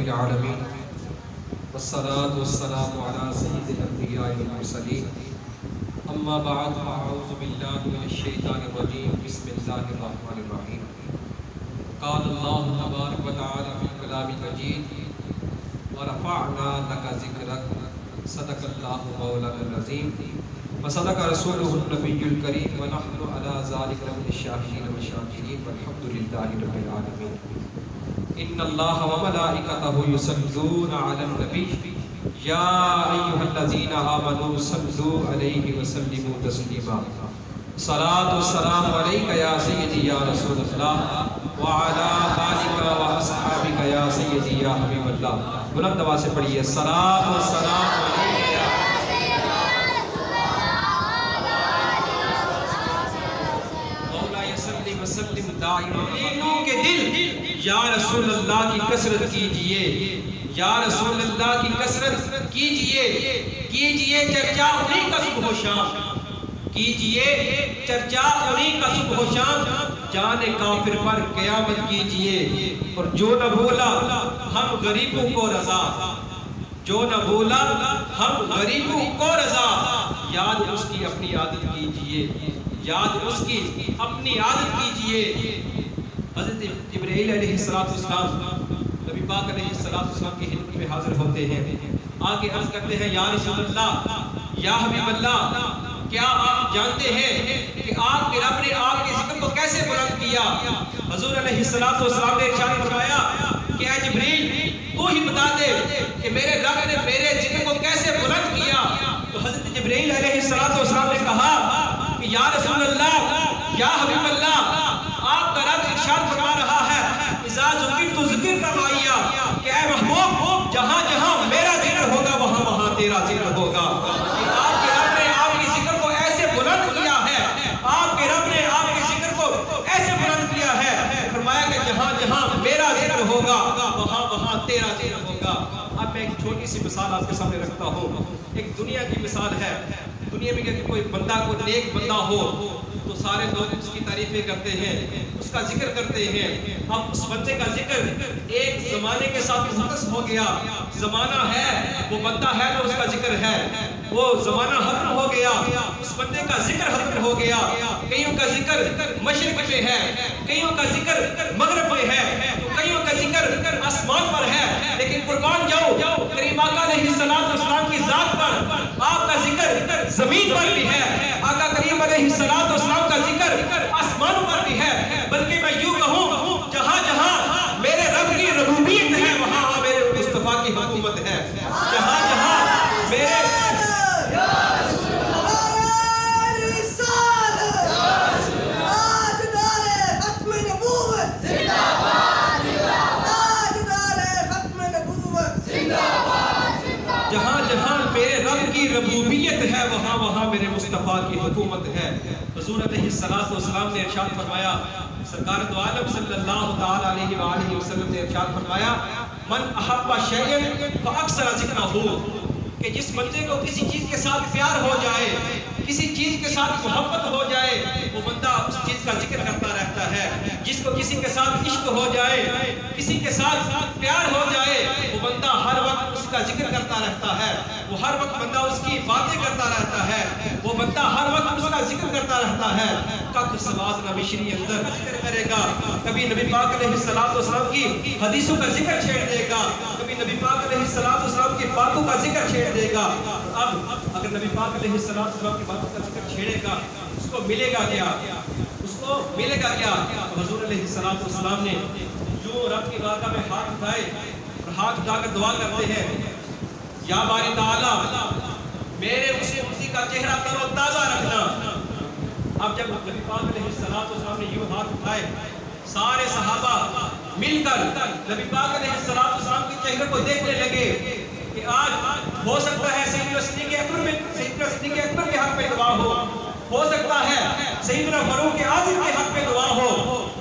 रब्बिल आलमीन वस्सलातु वस्सलामु अला सय्यिदिल अंबिया'i वल मुरसलीन अम्मा बअद फ़अऊज़ु बिल्लाहि मिनश शैतानिर रजीम बिस्मिल्लाहिर रहमानिर रहीम क़ाल अल्लाहु तबारक व तआला फ़िल कलामिल मजीद व रफ़अना लका ज़िक्रक सदक़ल्लाहु मौलानाल अज़ीम व सदक़ रसूलुहुन नबियुल करीम व नहनु अला ज़ालिका मिनश शाहिदीन व शाकिरीन वल्हम्दुलिल्लाहि रब्बिल आलमीन। इन्नल्लाह व मलाइकतहु युसल्लूना अलन नबी या अय्युहल्लज़ीना आमनू सल्लू अलैहि व सल्लिमू तस्लीमा। सलातु वस्सलामु अलैका या सय्यदी या रसूलल्लाह व अला आलिका व अस्हाबिका या सय्यदी या हबीबल्लाह। बुलंद आवाज़ से पढ़िए सलातु वस्सलामु अलैका या मौला सल्ली व सल्लिम दाइमा के दिल या रसूल अल्लाह की कसरत कीजिए, या रसूल अल्लाह की कसरत कीजिए, कीजिए चर्चा उन्हीं का सुबह शाम, कीजिए चर्चा उन्हीं का सुबह शाम, जाने काफिर पर क़यामत कीजिए। और जो न बोला हम गरीबों को रजा, जो न बोला हम गरीबों को रजा, याद उसकी अपनी आदत कीजिए, याद उसकी अपनी आदत कीजिए। हज़रत जिब्रील अलैहिस्सलाम नबी पाक अलैहिस्सलाम की खिदमत में हाजिर होते हैं, आगे अर्ज करते हैं या रसूल अल्लाह या हबीब अल्लाह, क्या आप जानते हैं कि आपके रब ने आपके जिक्र को कैसे बुलंद किया? हुज़ूर अलैहिस्सलाम ने इरशाद फरमाया कि ऐ जिब्रील तू ही बता दे कि मेरे रब ने मेरे जिक्र को कैसे बुलंद किया। तो हज़रत जिब्रील अलैहिस्सलाम ने कहा कि या रसूल अल्लाह या हबीब अल्लाह, आपका रब इरशाद फरमा रहा है इज़ा ज़ुकिरतु ज़िक्र माइया, कि ऐ महबूब जहां जहां मेरा जिक्र होगा वहां वहां तेरा जिक्र होगा। आपके रब ने आपके जिक्र को ऐसे बुलंद किया है, आपके रब ने आपके जिक्र को ऐसे बुलंद किया है, फरमाया कि जहां जहां मेरा जिक्र होगा वहां वहां तेरा जिक्र होगा। अब मैं एक छोटी सी मिसाल आपके सामने रखता हूँ। एक दुनिया की मिसाल है। दुनिया में अगर कोई बंदा, कोई नेक बंदा हो तो सारे लोग उसकी तारीफें करते हैं, उसका जिक्र करते हैं। अब उस बंदे का जिक्र एक जमाने के साथ मुख्तस हो गया, जमाना है वो बंदा है तो उसका जिक्र है, वो जमाना खत्म हो गया, उस बंदे का जिक्र खत्म हो गया। कईयों का जिक्र मशरिक में है, कईयों का जिक्र मगरिब में है, तो कईयों का जिक्र आसमान पर है। लेकिन कुर्बान जाओ करीम आका अलैहिस्सलाम की जात पर आपका जिक्र जमीन पर भी है, आका करीम अलैहिस्सलाम का जिक्र आसमान पर भी है। बल्कि मैं यूं कहूं जहां जहां मेरे रब की रबूबियत है वहां वहां मेरे मुस्तफा की हुकूमत है। जहां जहां मेरे रबूबियत है वहाँ वहाँ मेरे मुस्तफ़ा की हुकूमत है। हुज़ूर अलैहिस्सलाम ने इरशाद फरमाया, सरकार दो आलम सल्लल्लाहु तआला अलैहि व आलिहि वसल्लम ने इरशाद फरमाया मन अहब्बा शैअन फअक्सर ज़िक्रहू, कि जिस बंदे को किसी चीज़ के साथ प्यार हो जाए, किसी चीज़ के साथ मोहब्बत हो जाए, वो बंदा उस चीज़ का जिक्र करता रहता है। जिसको किसी के साथ इश्क हो जाए, किसी के साथ प्यार हो जाए, वो बंदा हर वक्त उसका जिक्र करता रहता है, वो हर वक्त बंदा उसकी बातें करता रहता है, वो बंदा हर वक्त उसका जिक्र करता रहता है। कख सवाद न मिश्री अंदर जिक्र करेगा, कभी नबी पाक अलैहिस्सलाम की हदीसों का जिक्र छेड़ देगा, कभी नबी पाक अलैहिस्सलाम की बातों का जिक्र छेड़ देगा। अब अगर नबी पाक अलैहिस्सलाम की बातों का जिक्र छेड़ेगा उसको मिलेगा क्या? उसको मिलेगा क्या? हुज़ूर अलैहिस्सलाम ने जो रब की बारगाह में हाथ उठाए और हाथ उठाकर दुआ करते हैं या बारी ताला मेरे उसी का चेहरा तरोताजा रखना। अब जब नबी पाक अलैहिस्सलाम ने यूं हाथ उठाए, सारे सहाबा मिलकर नबी पाक अलैहिस्सलाम के चेहरे को देखने लगे कि आज हो सकता है सैयदना सिद्दीक़ अकबर के हक में दुआ हो सकता है सैयदना फारूक आज़म के हक में दुआ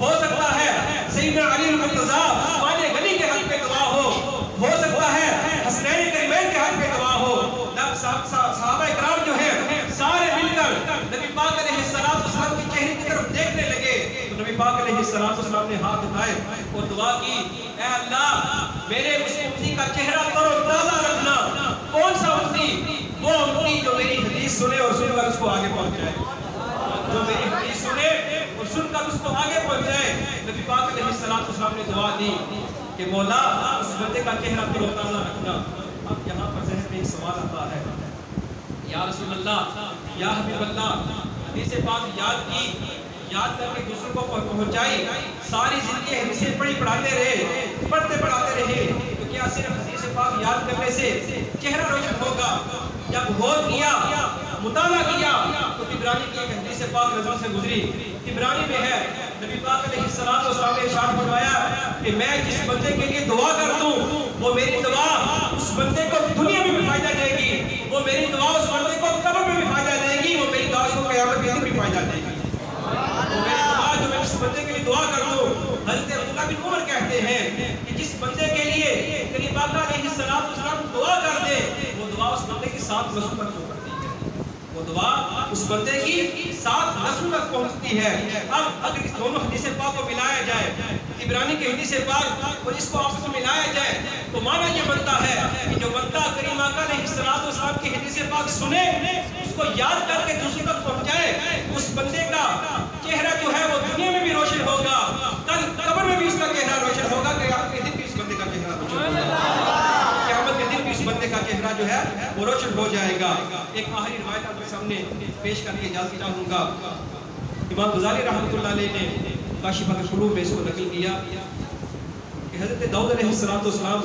हो सकता है सैयदना अली मुर्तज़ा उस्मान गनी के हक में दुआ हो सकता है हसनैन करीमैन के हक में दुआ हो। सहाबा इकराम जो है सारे मिलकर नबी पाक अलैहिस्सलाम के चेहरे की तरफ देखने लगे। तो नबी पाक अलैहिस्सलाम ने हाथ उठाए और दुआ की, ऐ अल्लाह मेरे उस उम्मती का चेहरा तरोताजा रखना। कौन सा उम्मती? वो उम्मती जो मेरी हदीस सुने और सुनकर उसको आगे पहुंचाए, जो मेरी हदीस सुने और सुनकर उसको आगे पहुंचाए। नबी पाक अलैहिस्सलातु वस्सलाम ने दुआ दी कि मौला उस बंदे का चेहरा तरोताजा रखना। अब यहाँ पर ज़हन में एक सवाल आता है, या रसूल अल्लाह, या हबीब अल्लाह, हदीस पाक याद की, याद करके दूसरों को पहुंचाई, सारी जिंदगी हदीसें पढ़ाते रहे, पढ़ते पढ़ाते रहे, तो क्या सिर्फ हदीस पाक याद करने से चेहरा रोशन होगा? जब गौर किया, मुताला किया, तो तिबरानी की एक हदीस पाक नजर से गुजरी। तिबरानी में है, नबी पाक अलैहिस्सलातु वस्सलाम ने इरशाद फरमाया कि मैं जिस बंदे के लिए दुआ कर दूं, वो मेरी दुआ उस बंदे को दुनिया में भी फायदा देगी, वो मेरी दुआ उस बंदे को कब्र में भी फायदा देगी, वो मेरी दुआ उसको क़यामत के दिन भी फायदा देगी। तो मेरी दुआ जो मैं जिस बंदे के लिए दुआ कर दूं, हज़रत अब्दुल्लाह बिन उमर कहते हैं कि जिस बंदे के लिए नबी पाक अलैहिस्सलातु वस्सलाम दुआ कर दे, वो दुआ उस बंदे की 7 नस्लों तक पहुंचती है, वो दुआ उस बंदे की 7 नस्लों तक पहुंचती है। अब अगर इस दोनों हदीस पाक को मिलाया जाए, इब्रानी की हदीस पाक और इसको आपस में मिलाया जाए, तो माना ये बनता है कि जो बंदा करीम आका अलैहिस्सलातु वस्सलाम की हदीस पाक सुने, उसको याद करके दूसरों तक पहुंचाए, उस बंदे का चेहरा जो है वो दुनिया में भी रोशन होगा, कल कब्र में भी उसका चेहरा रोशन होगा, क़यामत के दिन भी उस बंदे का चेहरा रोशन होगा, क़यामत के दिन भी उस बंदे का चेहरा जो है वो रोशन हो जाएगा। एक आखिरी रिवायत आपके सामने पेश करके इजाज़त चाहूँगा। इमाम गज़ाली रहमतुल्लाह अलैह ने काशिफ़ुल क़ुलूब में इसको नक़ल किया कि हज़रत दाऊद अलैहिस्सलातु वस्सलाम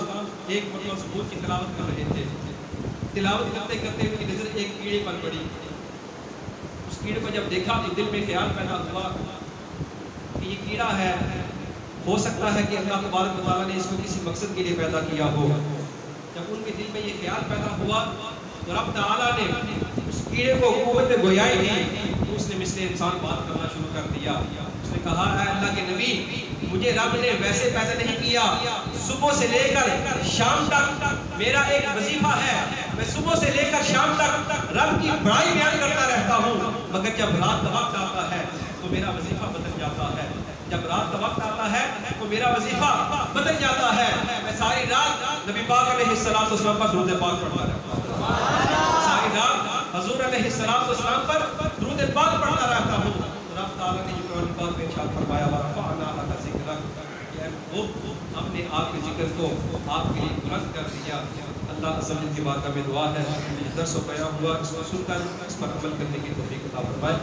एक मरतबा ज़बूर की तिलावत कर रहे थे। तिलावत करते करते उनकी नज़र एक कीड़े पर पड़ी। उस कीड़े को जब देखा तो दिल में ख्याल पैदा हुआ कि ये कीड़ा है, हो सकता है कि अल्लाह तबारक व तआला ने इसको किसी मकसद के लिए पैदा किया हो। जब उनके दिल में ये ख्याल पैदा हुआ तो रब तआला ने उस कीड़े को क़ुव्वत गोयाई दी, तो उसने मिस्ले इंसान बात करना शुरू कर दिया। उसने कहा, ऐ अल्लाह के नबी, मुझे रब ने वैसे पैदा नहीं किया, सुबह से लेकर शाम तक मेरा एक वजीफा है, मैं सुबह से लेकर शाम तक रब की बड़ाई बयान करता रहता हूँ, मगर जब रात का वक्त आता है तो मेरा वजीफा बदल जाता है, जब रात का वक्त आता है तो मेरा वजीफा बदल जाता है, मैं सारी रात नबी पाक अलैहिस्सलातु वस्सलाम पर दुरूद पाक पढ़ता रहता हूँ, सारी रात हुज़ूर अलैहिस्सलातु वस्सलाम पर दुरूद पाक पढ़ता रहता हूँ। तो रब तआला ने जो कुरान पाक में इरशाद फरमाया, वरफ़अना लका ज़िक्रक, वो हमने आपके जिक्र को आपके लिए बुलंद कर दिया। अल्लाह अज़्ज़ की बारगाह में दुआ है, दर्स व बयान हुआ, इसको सुनकर इस पर अमल करने की तौफ़ीक़ अता फरमाए।